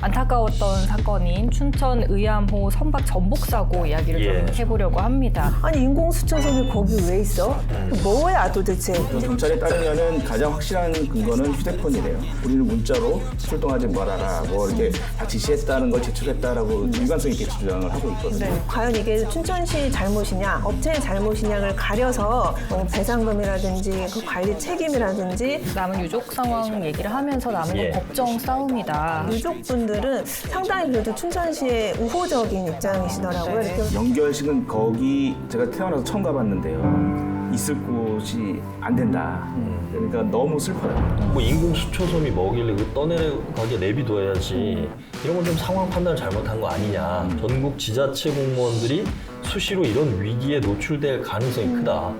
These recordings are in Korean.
안타까웠던 사건인 춘천 의암호 선박 전복 사고 이야기를 좀 해보려고 합니다. 아니 인공수초섬이 거기 왜 있어? 뭐야 도대체? 경찰에 따르면은 가장 확실한 근거는 휴대폰이래요. 우리는 문자로 출동하지 말아라, 뭐 이렇게 다 지시했다는 걸 제출했다라고 일관성 있게 주장을 하고 있거든요. 과연 이게 춘천시 잘못이냐, 업체의 잘못이냐를 가려서 배상금이라든지 그 관리 책임이라든지 남은 유족 상황 얘기를 하면서 남은 건 법정 싸움이다. 유족분들은 상당히 그래도 춘천시의 우호적인 입장이시더라고요. 이렇게 연결식은 거기 제가 태어나서 처음 가봤는데요. 있을 곳이 안 된다. 그러니까 너무 슬퍼요. 뭐 인공수초섬이 뭐길래 그 떠내려가게 내비둬야지. 이런 건 좀 상황 판단을 잘못한 거 아니냐. 전국 지자체 공무원들이 수시로 이런 위기에 노출될 가능성이 크다.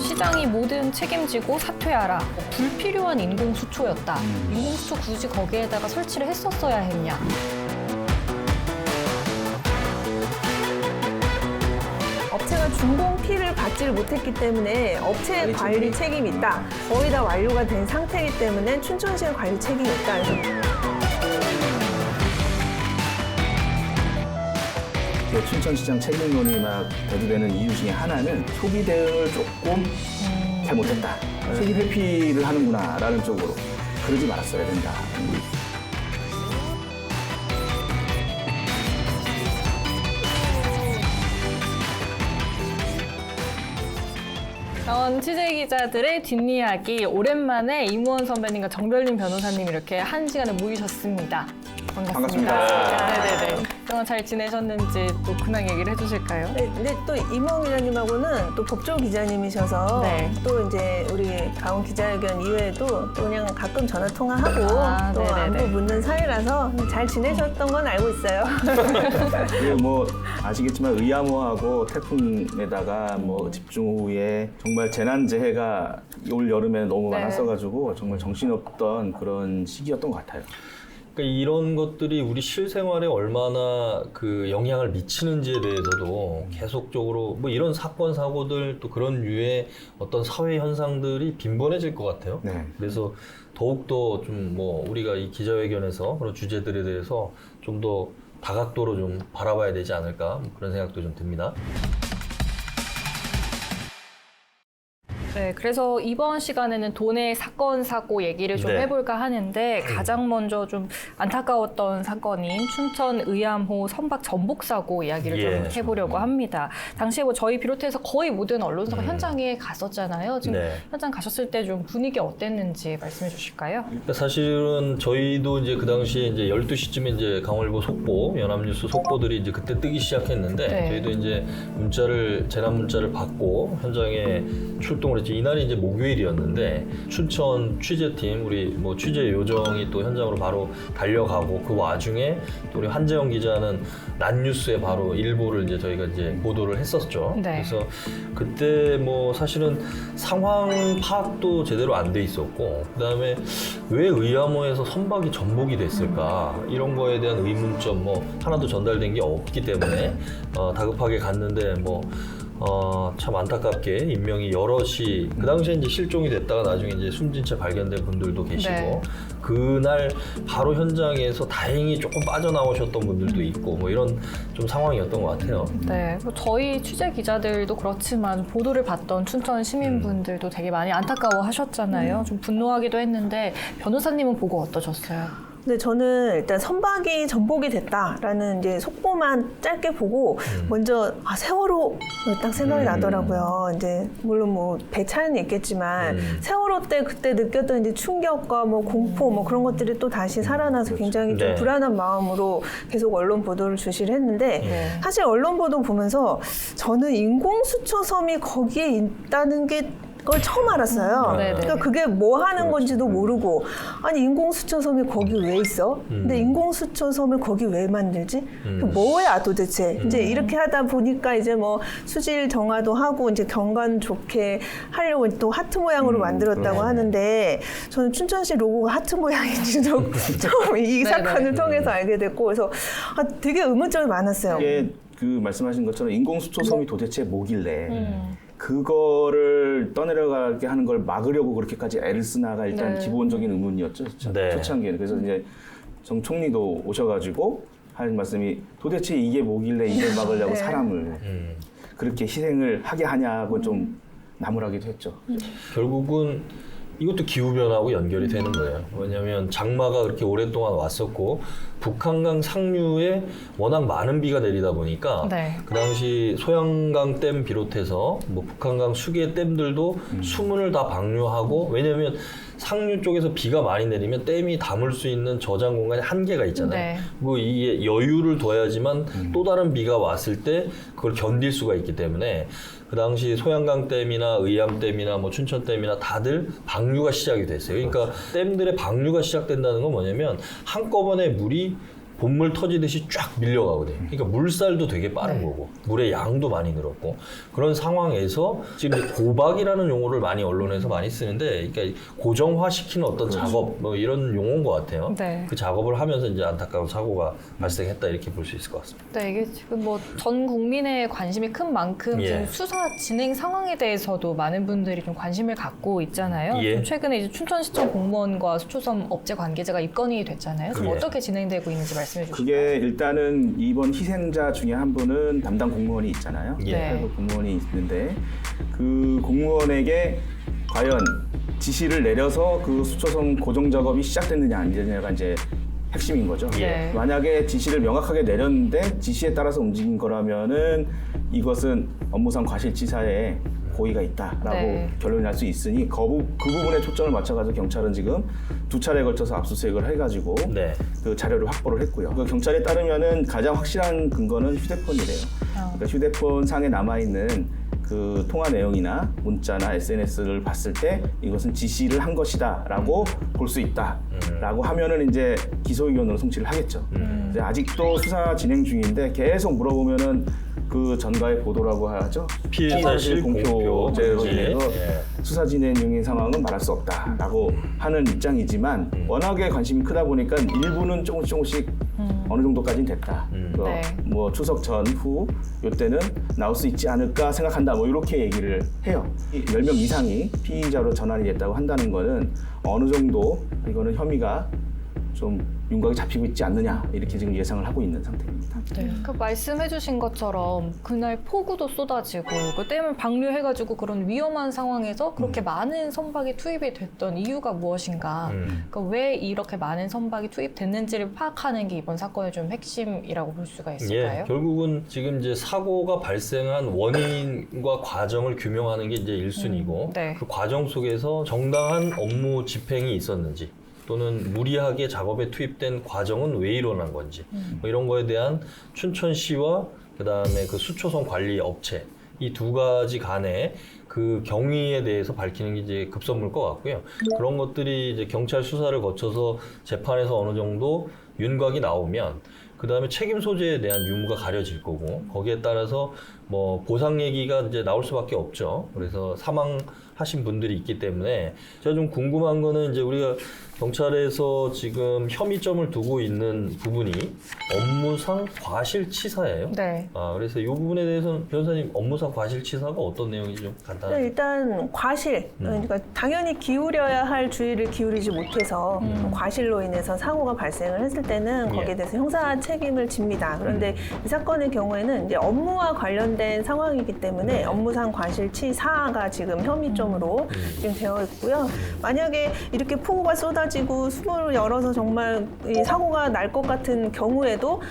시장이 뭐든 책임지고 사퇴하라. 불필요한 인공수초였다. 인공수초 굳이 거기에다가 설치를 했었어야 했냐. 업체가 준공 피를 받지를 못했기 때문에 업체의 관리 책임이 있다. 거의 다 완료가 된 상태이기 때문에 춘천시의 관리 책임이 있다. 춘천시장 책임론이 막 대두되는 이유 중에 하나는 소비 대응을 조금 잘못했다. 책임 회피를 하는구나라는 쪽으로 그러지 말았어야 된다. 나온 취재 기자들의 뒷이야기 오랜만에 이무원 선배님과 정별린 변호사님 이렇게 한 시간에 모이셨습니다. 반갑습니다. 네네네. 그동안 잘 지내셨는지 또 근황 얘기를 해주실까요? 네, 근데 또 이무원 기자님하고는 또 법조 기자님이셔서 네. 또 이제 우리 강원 기자회견 이외에도 또 그냥 가끔 전화 통화하고 또 네네네. 안부 묻는 사이라서 잘 지내셨던 건 알고 있어요. 그리고 뭐 아시겠지만 의암호하고 태풍에다가 뭐 집중 후에 정말 재난재해가 올 여름에 너무 많았어가지고 정말 정신없던 그런 시기였던 것 같아요. 그러니까 이런 것들이 우리 실생활에 얼마나 그 영향을 미치는지에 대해서도 계속적으로 뭐 이런 사건 사고들 또 그런 류의 어떤 사회 현상들이 빈번해질 것 같아요. 네. 그래서 더욱더 좀 뭐 우리가 이 기자회견에서 그런 주제들에 대해서 좀 더 다각도로 좀 바라봐야 되지 않을까 뭐 그런 생각도 좀 듭니다. 네, 그래서 이번 시간에는 도내 사건, 사고 얘기를 좀 해볼까 하는데 가장 먼저 좀 안타까웠던 사건인 춘천 의암호 선박 전복 사고 이야기를 좀 해보려고 합니다. 당시에 뭐 저희 비롯해서 거의 모든 언론사가 현장에 갔었잖아요. 지금 현장 가셨을 때 좀 분위기 어땠는지 말씀해 주실까요? 그러니까 사실은 저희도 이제 그 당시에 이제 12시쯤에 이제 강원일보 속보, 연합뉴스 속보들이 이제 그때 뜨기 시작했는데 저희도 이제 재난 문자를 받고 현장에 출동을 했죠. 이날이 이제 목요일이었는데 춘천 취재팀 우리 뭐 취재 요정이 또 현장으로 바로 달려가고 그 와중에 또 우리 한재영 기자는 난뉴스에 바로 일보를 이제 저희가 이제 보도를 했었죠. 그래서 그때 뭐 사실은 상황 파악도 제대로 안 돼 있었고 그다음에 왜 의암호에서 선박이 전복이 됐을까 이런 거에 대한 의문점 뭐 하나도 전달된 게 없기 때문에 다급하게 갔는데 뭐 참 안타깝게 인명이 여럿이 그 당시에 이제 실종이 됐다가 나중에 이제 숨진 채 발견된 분들도 계시고 그날 바로 현장에서 다행히 조금 빠져나오셨던 분들도 있고 뭐 이런 좀 상황이었던 것 같아요. 네, 뭐 저희 취재 기자들도 그렇지만 보도를 봤던 춘천 시민분들도 되게 많이 안타까워하셨잖아요. 좀 분노하기도 했는데 변호사님은 보고 어떠셨어요? 근데 저는 일단 선박이 전복이 됐다라는 이제 속보만 짧게 보고 먼저 세월호 딱 생각이 나더라고요. 이제 물론 뭐 배 차이는 있겠지만 세월호 때 그때 느꼈던 이제 충격과 뭐 공포 뭐 그런 것들이 또 다시 살아나서 굉장히 좀 불안한 마음으로 계속 언론 보도를 주시를 했는데 사실 언론 보도 보면서 저는 인공수초섬이 거기에 있다는 게 그걸 처음 알았어요. 그러니까 그게 뭐 하는 건지도 모르고 아니 인공수초섬이 거기 왜 있어? 근데 인공수초섬을 거기 왜 만들지? 뭐야 도대체? 이제 이렇게 하다 보니까 이제 뭐 수질 정화도 하고 이제 경관 좋게 하려고 또 하트 모양으로 만들었다고 하는데 저는 춘천시 로고가 하트 모양인지도 처음 이 사건을 통해서 알게 됐고 그래서 되게 의문점이 많았어요. 이게 그 말씀하신 것처럼 인공수초섬이 도대체 뭐길래 그거를 떠내려가게 하는 걸 막으려고 그렇게까지 애를 쓰나가 일단 네. 기본적인 의문이었죠. 네. 초창기에는. 그래서 이제 정 총리도 오셔가지고 하는 말씀이 도대체 이게 뭐길래 이걸 막으려고 네. 사람을 그렇게 희생을 하게 하냐고 좀 나무라기도 했죠. 결국은 이것도 기후변화하고 연결이 되는 거예요. 왜냐하면 장마가 그렇게 오랫동안 왔었고 북한강 상류에 워낙 많은 비가 내리다 보니까 네. 그 당시 소양강 댐 비롯해서 뭐 북한강 수계 댐들도 수문을 다 방류하고 왜냐하면 상류 쪽에서 비가 많이 내리면 댐이 담을 수 있는 저장 공간이 한계가 있잖아요. 네. 뭐 이게 여유를 둬야지만 또 다른 비가 왔을 때 그걸 견딜 수가 있기 때문에 그 당시 소양강 댐이나 의암 댐이나 뭐 춘천 댐이나 다들 방류가 시작이 됐어요. 그러니까 댐들의 방류가 시작된다는 건 뭐냐면 한꺼번에 물이 본물 터지듯이 쫙 밀려가거든요. 그러니까 물살도 되게 빠른 거고 물의 양도 많이 늘었고 그런 상황에서 지금 이제 고박이라는 용어를 많이 언론에서 많이 쓰는데 그러니까 고정화시키는 어떤 작업 뭐 이런 용어인 것 같아요. 네. 그 작업을 하면서 이제 안타까운 사고가 발생했다 이렇게 볼 수 있을 것 같습니다. 네, 이게 지금 뭐 전 국민의 관심이 큰 만큼 예. 지금 수사 진행 상황에 대해서도 많은 분들이 좀 관심을 갖고 있잖아요. 예. 좀 최근에 이제 춘천시청 공무원과 수초섬 업체 관계자가 입건이 됐잖아요. 좀 예. 어떻게 진행되고 있는지 말씀해 주시죠. 그게 일단은 이번 희생자 중에 한 분은 담당 공무원이 있잖아요. 예. 네. 공무원이 있는데 그 공무원에게 과연 지시를 내려서 그 수초성 고정 작업이 시작됐느냐 안 됐느냐가 이제 핵심인 거죠. 네. 만약에 지시를 명확하게 내렸는데 지시에 따라서 움직인 거라면은 이것은 업무상 과실치사에 고의가 있다라고 네. 결론이 날 수 있으니 그 부분에 초점을 맞춰가지고 경찰은 지금 2차례에 걸쳐서 압수수색을 해가지고 네. 그 자료를 확보를 했고요. 그 경찰에 따르면은 가장 확실한 근거는 휴대폰이래요. 그러니까 휴대폰 상에 남아 있는 그 통화 내용이나 문자나 SNS를 봤을 때 이것은 지시를 한 것이다라고 볼 수 있다라고 하면은 이제 기소 의견으로 송치를 하겠죠. 이제 아직도 수사 진행 중인데 계속 물어보면은 그 전가의 보도라고 하죠. 피해 사실 공표죄로 공표. 인해서 예. 수사 진행 중인 상황은 말할 수 없다라고 하는 입장이지만 워낙에 관심이 크다 보니까 일부는 조금씩 어느 정도까지는 됐다. 네. 뭐 추석 전후 이때는 나올 수 있지 않을까 생각한다. 뭐 이렇게 얘기를 해요. 10명 이상이 피의자로 전환이 됐다고 한다는 거는 어느 정도 이거는 혐의가 좀 윤곽이 잡히고 있지 않느냐 이렇게 지금 예상을 하고 있는 상태입니다. 네. 그 말씀해주신 것처럼 그날 폭우도 쏟아지고 그 댐을 방류해가지고 그런 위험한 상황에서 그렇게 많은 선박이 투입이 됐던 이유가 무엇인가? 그러니까 왜 이렇게 많은 선박이 투입됐는지를 파악하는 게 이번 사건의 좀 핵심이라고 볼 수가 있을까요? 예, 결국은 지금 이제 사고가 발생한 원인과 과정을 규명하는 게 이제 1순위고 네. 그 과정 속에서 정당한 업무 집행이 있었는지 또는 무리하게 작업에 투입된 과정은 왜 일어난 건지 뭐 이런 거에 대한 춘천시와 그다음에 그 수초선 관리 업체 이 두 가지 간의 그 경위에 대해서 밝히는 게 이제 급선무일 것 같고요. 그런 것들이 이제 경찰 수사를 거쳐서 재판에서 어느 정도 윤곽이 나오면 그 다음에 책임 소재에 대한 유무가 가려질 거고 거기에 따라서 뭐 보상 얘기가 이제 나올 수밖에 없죠. 그래서 사망하신 분들이 있기 때문에 제가 좀 궁금한 거는 이제 우리가 경찰에서 지금 혐의점을 두고 있는 부분이 업무상 과실치사예요. 네. 그래서 이 부분에 대해서는 변호사님 업무상 과실치사가 어떤 내용인지 좀 간단하게. 일단 과실, 그러니까 당연히 기울여야 할 주의를 기울이지 못해서 과실로 인해서 사고가 발생을 했을 때는 거기에 대해서 형사 책임을 집니다. 그런데 이 사건의 경우에는 이제 업무와 관련된 상황이기 때문에 업무상 과실치사가 지금 혐의점으로 지금 되어 있고요. 만약에 이렇게 폭우가 쏟아지고 수문을 열어서 정말 이 사고가 날 것 같은 경우에도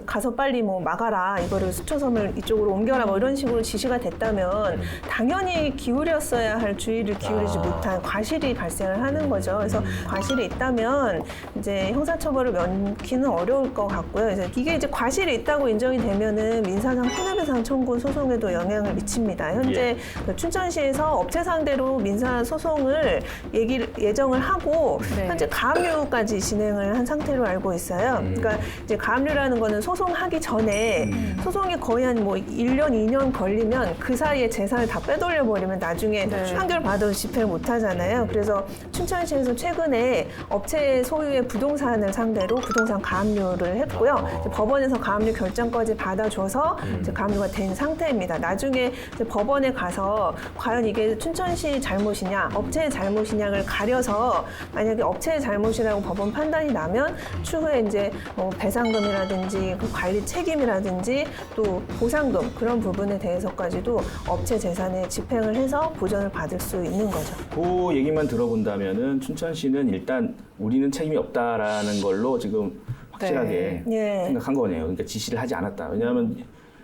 가서 빨리 뭐 막아라, 이거를 수초섬을 이쪽으로 옮겨라, 뭐 이런 식으로 지시가 됐다면 당연히 기울였어야 할 주의를 기울이지 못한 과실이 발생을 하는 거죠. 그래서 과실이 있다면 이제 형사처벌을 면키는 어려울 것 같고요. 그래서 이게 이제 과실이 있다고 인정이 되면은 민사상 손해배상 청구 소송에도 영향을 미칩니다. 현재 그 춘천시에서 업체 상대로 민사 소송을 예정을 하고 네. 현재 가압류까지 진행을 한 상태로 알고 있어요. 그러니까 이제 가압류라는 거는 소송하기 전에 소송이 거의 한 뭐 1년, 2년 걸리면 그 사이에 재산을 다 빼돌려 버리면 나중에 판결 받아도 집행을 못 하잖아요. 그래서 춘천시에서 최근에 업체 소유의 부동산을 상대로 부동산 가압류를 했고요. 이제 법원에서 가압류 결정까지 받아줘서 이제 가압류가 된 상태입니다. 나중에 이제 법원에 가서 과연 이게 춘천시 잘못이냐, 업체의 잘못이냐를 가려서 만약에 업체의 잘못이라고 법원 판단이 나면 추후에 이제 뭐 배상금이라든지 그 관리 책임이라든지 또 보상금 그런 부분에 대해서까지도 업체 재산에 집행을 해서 보전을 받을 수 있는 거죠. 그 얘기만 들어본다면은 춘천시는 일단 우리는 책임이 없다라는 걸로 지금 확실하게 네. 생각한 거네요. 그러니까 지시를 하지 않았다. 왜냐하면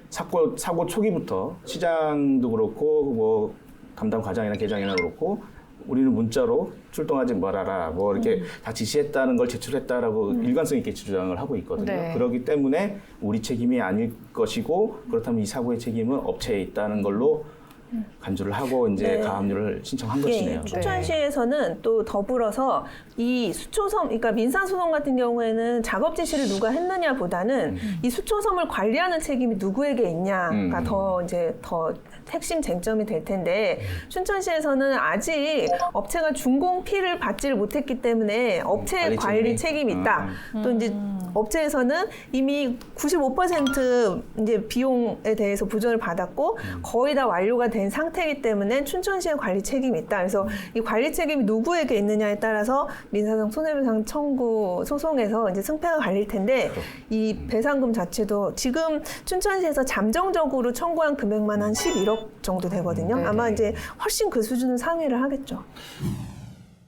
사고 초기부터 시장도 그렇고 뭐 담당 과장이나 계장이나 그렇고 우리는 문자로 출동하지 말아라 뭐 이렇게 다 지시했다는 걸 제출했다라고 일관성 있게 주장을 하고 있거든요. 네. 그렇기 때문에 우리 책임이 아닐 것이고 그렇다면 이 사고의 책임은 업체에 있다는 걸로 간주를 하고 이제 네. 가압류를 신청한 것이네요. 춘천시에서는 또 더불어서 이 수초섬, 그러니까 민사소송 같은 경우에는 작업 지시를 누가 했느냐보다는 이 수초섬을 관리하는 책임이 누구에게 있냐가 더 이제 더 핵심 쟁점이 될 텐데 춘천시에서는 아직 업체가 준공 피를 받지를 못했기 때문에 업체의 관리 책임이 있다. 또 이제 업체에서는 이미 95% 이제 비용에 대해서 보전을 받았고 거의 다 완료가 된 상태이기 때문에 춘천시의 관리 책임이 있다. 그래서 이 관리 책임이 누구에게 있느냐에 따라서 민사상 손해배상 청구 소송에서 이제 승패가 갈릴 텐데 이 배상금 자체도 지금 춘천시에서 잠정적으로 청구한 금액만 한 11억 정도 되거든요. 네네. 아마 이제 훨씬 그 수준을 상회를 하겠죠.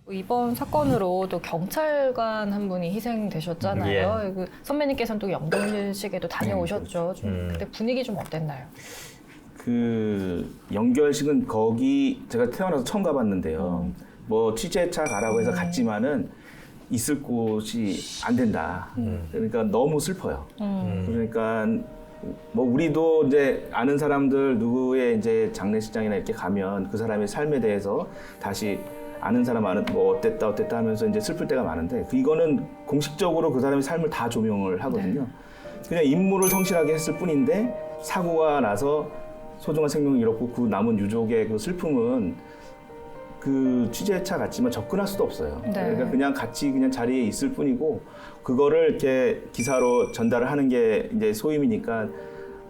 이번 사건으로 또 경찰관 한 분이 희생되셨잖아요. 그 선배님께서는 또 연결식에도 다녀오셨죠. 좀 그때 분위기 좀 어땠나요? 그 연결식은 거기 제가 태어나서 처음 가봤는데요. 뭐 취재차 가라고 해서 갔지만은 있을 곳이 안 된다. 그러니까 너무 슬퍼요. 그러니까 뭐 우리도 이제 아는 사람들 누구의 이제 장례식장이나 이렇게 가면 그 사람의 삶에 대해서 다시 아는 사람 뭐 어땠다 하면서 이제 슬플 때가 많은데 이거는 공식적으로 그 사람의 삶을 다 조명을 하거든요. 그냥 임무를 성실하게 했을 뿐인데 사고가 나서 소중한 생명을 잃었고 그 남은 유족의 그 슬픔은 그 취재차 같지만 접근할 수도 없어요. 네. 그러니까 그냥 같이 그냥 자리에 있을 뿐이고 그거를 이렇게 기사로 전달을 하는 게 이제 소임이니까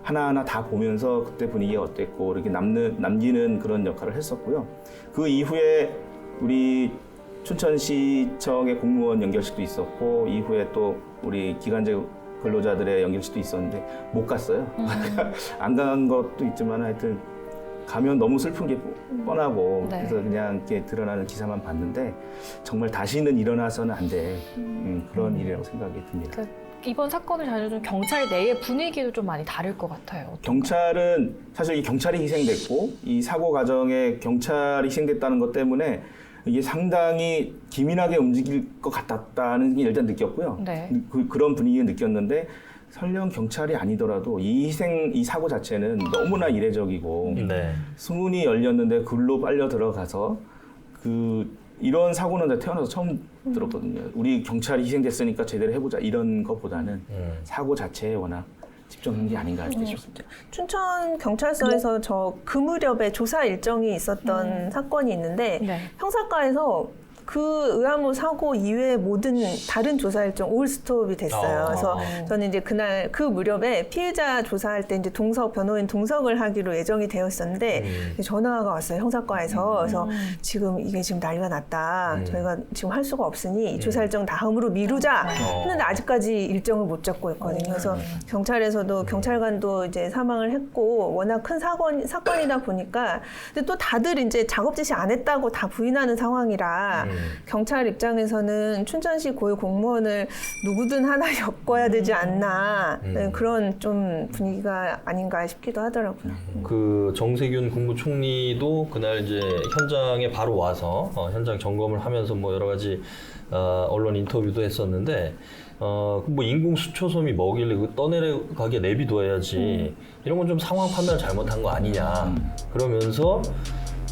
하나하나 다 보면서 그때 분위기가 어땠고 이렇게 남기는 그런 역할을 했었고요. 그 이후에 우리 춘천시청의 공무원 연결식도 있었고 이후에 또 우리 기간제 근로자들의 연결식도 있었는데 못 갔어요. 안 간 것도 있지만 하여튼 가면 너무 슬픈 게 뻔하고 네. 그래서 그냥 이렇게 드러나는 기사만 봤는데 정말 다시는 일어나서는 안 돼. 그런 일이라고 생각이 듭니다. 그 이번 사건을 잘 좀 경찰 내의 분위기도 좀 많이 다를 것 같아요. 경찰은 사실 이 경찰이 희생됐고 이 사고 과정에 경찰이 희생됐다는 것 때문에 이게 상당히 기민하게 움직일 것 같았다는 게 일단 느꼈고요. 네. 그런 분위기를 느꼈는데 설령 경찰이 아니더라도 이 사고 자체는 너무나 이례적이고 네. 수문이 열렸는데 글로 빨려 들어가서 이런 사고는 태어나서 처음 들었거든요. 우리 경찰이 희생됐으니까 제대로 해보자 이런 것보다는 사고 자체에 워낙 집중한 게 아닌가 이렇게 싶습니다. 춘천 경찰서에서 저 그 무렵에 조사 일정이 있었던 사건이 있는데 네. 형사과에서 그 의아무 사고 이외의 모든 다른 조사 일정 올 스톱이 됐어요. 그래서 저는 이제 그날 그 무렵에 피해자 조사할 때 이제 변호인 동석을 하기로 예정이 되어 있었는데 전화가 왔어요. 형사과에서. 그래서 지금 이게 지금 난리가 났다. 저희가 지금 할 수가 없으니 이 조사 일정 다음으로 미루자 했는데 아직까지 일정을 못 잡고 있거든요. 그래서 경찰에서도 경찰관도 이제 사망을 했고 워낙 큰 사건이다 보니까 근데 또 다들 이제 작업 지시 안 했다고 다 부인하는 상황이라 경찰 입장에서는 춘천시 고위 공무원을 누구든 하나 엮어야 되지 않나 네, 그런 좀 분위기가 아닌가 싶기도 하더라고요. 그 정세균 국무총리도 그날 이제 현장에 바로 와서 현장 점검을 하면서 뭐 여러 가지 언론 인터뷰도 했었는데 뭐 인공 수초섬이 뭐길래 그 떠내려가게 내비둬야지 이런 건 좀 상황 판단 잘못한 거 아니냐 그러면서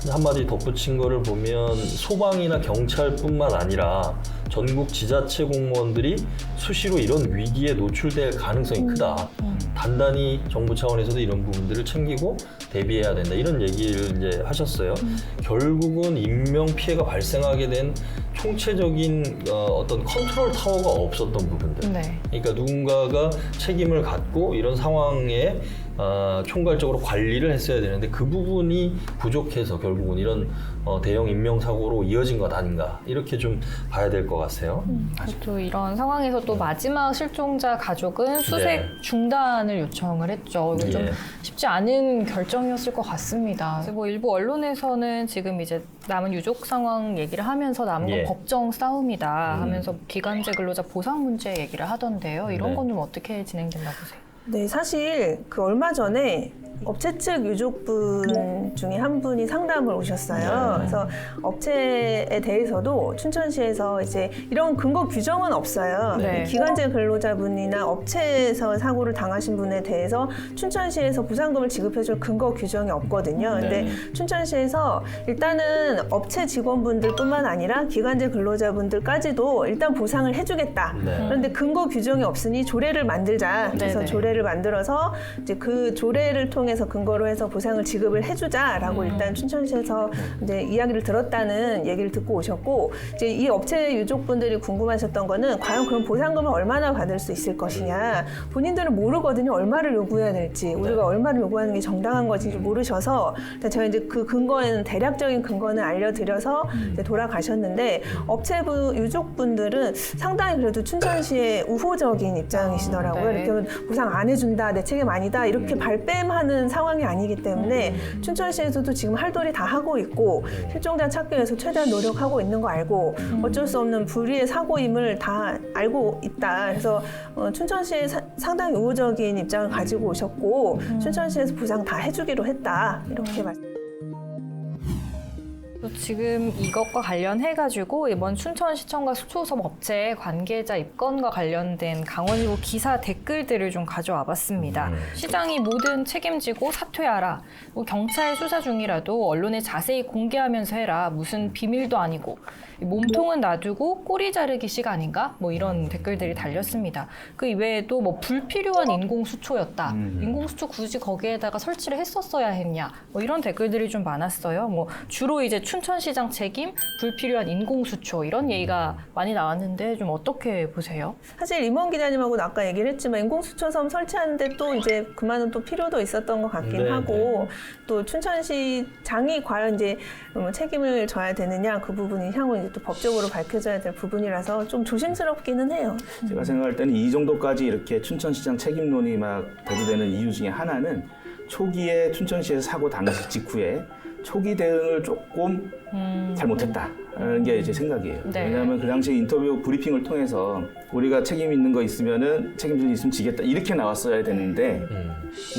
한마디 덧붙인 거를 보면 소방이나 경찰뿐만 아니라 전국 지자체 공무원들이 수시로 이런 위기에 노출될 가능성이 크다. 단단히 정부 차원에서도 이런 부분들을 챙기고 대비해야 된다. 이런 얘기를 이제 하셨어요. 결국은 인명 피해가 발생하게 된 총체적인 어떤 컨트롤 타워가 없었던 부분들. 네. 그러니까 누군가가 책임을 갖고 이런 상황에 총괄적으로 관리를 했어야 되는데 그 부분이 부족해서 결국은 이런 대형 인명사고로 이어진 것 아닌가 이렇게 좀 봐야 될 것 같아요. 또 이런 상황에서 또 마지막 실종자 가족은 수색 네. 중단을 요청을 했죠. 이거 좀 예. 쉽지 않은 결정이었을 것 같습니다. 그래서 뭐 일부 언론에서는 지금 이제 남은 유족 상황 얘기를 하면서 남은 예. 건 법정 싸움이다 하면서 기간제 근로자 보상 문제 얘기를 하던데요. 이런 네. 건 좀 어떻게 진행된다고 보세요? 네, 사실 그 얼마 전에 업체 측 유족분 중에 한 분이 상담을 오셨어요. 그래서 업체에 대해서도 춘천시에서 이제 이런 근거 규정은 없어요. 네. 기간제 근로자분이나 업체에서 사고를 당하신 분에 대해서 춘천시에서 보상금을 지급해줄 근거 규정이 없거든요. 근데 춘천시에서 일단은 업체 직원분들뿐만 아니라 기간제 근로자분들까지도 일단 보상을 해주겠다. 네. 그런데 근거 규정이 없으니 조례를 만들자. 그래서 네네. 조례를 만들어서 이제 그 조례를 통해서 근거로 해서 보상을 지급을 해주자라고 일단 춘천시에서 이제 이야기를 들었다는 얘기를 듣고 오셨고, 이제 이 업체 유족분들이 궁금하셨던 거는 과연 그럼 보상금을 얼마나 받을 수 있을 것이냐. 본인들은 모르거든요. 얼마를 요구해야 될지, 우리가 얼마를 요구하는 게 정당한 것인지 모르셔서 제가 이제 그 근거에는 대략적인 근거는 알려드려서 이제 돌아가셨는데, 업체부 유족분들은 상당히 그래도 춘천시의 우호적인 입장이시더라고요. 네. 이렇게 보상 안 해준다, 내 책임 아니다 이렇게 발뺌하는 상황이 아니기 때문에 춘천시에서도 지금 할 도리 다 하고 있고 실종자 찾기 위해서 최대한 노력하고 있는 거 알고 어쩔 수 없는 불의의 사고임을 다 알고 있다. 그래서 춘천시에 상당히 우호적인 입장을 가지고 오셨고 춘천시에서 보상 다 해주기로 했다. 이렇게 말씀. 또 지금 이것과 관련해가지고 이번 춘천시청과 수초섭 업체 관계자 입건과 관련된 강원일보 기사 댓글들을 좀 가져와 봤습니다. 시장이 모든 책임지고 사퇴하라. 뭐 경찰 수사 중이라도 언론에 자세히 공개하면서 해라. 무슨 비밀도 아니고. 몸통은 놔두고 꼬리 자르기식 아닌가? 뭐 이런 댓글들이 달렸습니다. 그 이외에도 뭐 불필요한 인공수초였다. 인공수초 굳이 거기에다가 설치를 했었어야 했냐? 뭐 이런 댓글들이 좀 많았어요. 뭐 주로 이제 춘천시장 책임, 불필요한 인공수초 이런 얘기가 많이 나왔는데 좀 어떻게 보세요? 사실 임원 기자님하고는 아까 얘기를 했지만 인공수초섬 설치하는데 또 이제 그만한 또 필요도 있었던 것 같긴 네, 하고 또 춘천시장이 과연 이제 책임을 져야 되느냐 그 부분이 향후 이제 또 법적으로 밝혀져야 될 부분이라서 좀 조심스럽기는 해요. 제가 생각할 때는 이 정도까지 이렇게 춘천시장 책임론이 막 대두되는 이유 중에 하나는 초기에 춘천시에서 사고 당시 직후에 초기 대응을 조금 잘못했다라는 게 제 생각이에요. 네. 왜냐하면 그 당시 인터뷰 브리핑을 통해서 우리가 책임 있는 거 있으면은 책임질 일 있으면 지겠다 이렇게 나왔어야 되는데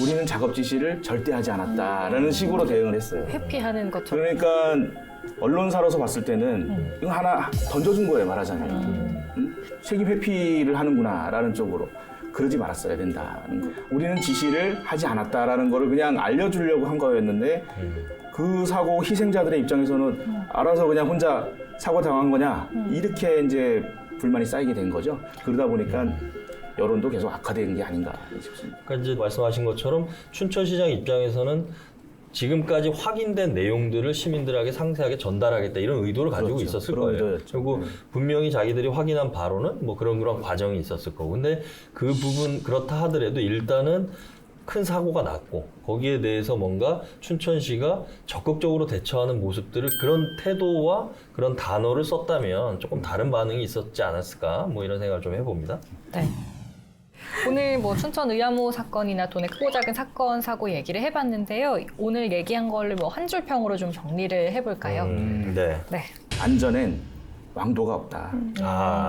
우리는 작업 지시를 절대 하지 않았다라는 식으로 대응을 했어요. 회피하는 것처럼. 그러니까 언론사로서 봤을 때는 이거 하나 던져준 거예요, 말하자면. 응? 책임 회피를 하는구나라는 쪽으로. 그러지 말았어야 된다는 거. 우리는 지시를 하지 않았다라는 거를 그냥 알려주려고 한 거였는데 그 사고 희생자들의 입장에서는 알아서 그냥 혼자 사고 당한 거냐 이렇게 이제 불만이 쌓이게 된 거죠. 그러다 보니까 여론도 계속 악화된 게 아닌가 싶습니다. 그러니까 이제 말씀하신 것처럼 춘천시장 입장에서는 지금까지 확인된 내용들을 시민들에게 상세하게 전달하겠다 이런 의도를 가지고 그렇죠. 있었을 그런 거예요. 의도였죠. 그리고 분명히 자기들이 확인한 바로는 뭐 그런 과정이 있었을 거고. 근데 그 부분 그렇다 하더라도 일단은 큰 사고가 났고 거기에 대해서 뭔가 춘천시가 적극적으로 대처하는 모습들을 그런 태도와 그런 단어를 썼다면 조금 다른 반응이 있었지 않았을까 뭐 이런 생각을 좀 해봅니다. 네. 오늘 뭐 춘천 의암호 사건이나 돈의 크고 작은 사건 사고 얘기를 해봤는데요. 오늘 얘기한 걸 뭐 한 줄 평으로 좀 정리를 해볼까요? 네. 네. 안전엔 왕도가 없다.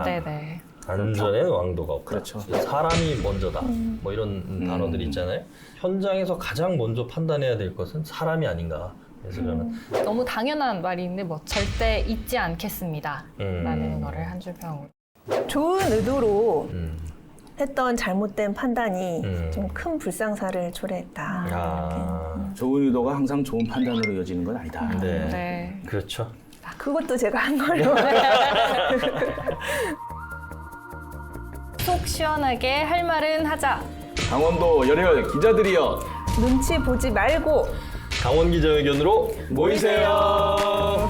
네네. 안전엔 왕도가 없다. 그렇죠. 사람이 먼저다. 뭐 이런 단어들이 있잖아요. 현장에서 가장 먼저 판단해야 될 것은 사람이 아닌가. 그래서 저는 너무 당연한 말인데 뭐 절대 잊지 않겠습니다. 라는 거를 한 줄 평으로. 좋은 의도로 했던 잘못된 판단이 좀 큰 불상사를 초래했다. 아, 좋은 의도가 항상 좋은 판단으로 이어지는 건 아니다. 네. 네. 그렇죠. 그것도 제가 한 걸로. 시원하게 할 말은 하자. 강원도 열혈 기자들이여 눈치 보지 말고 강원 기자회견으로 모이세요.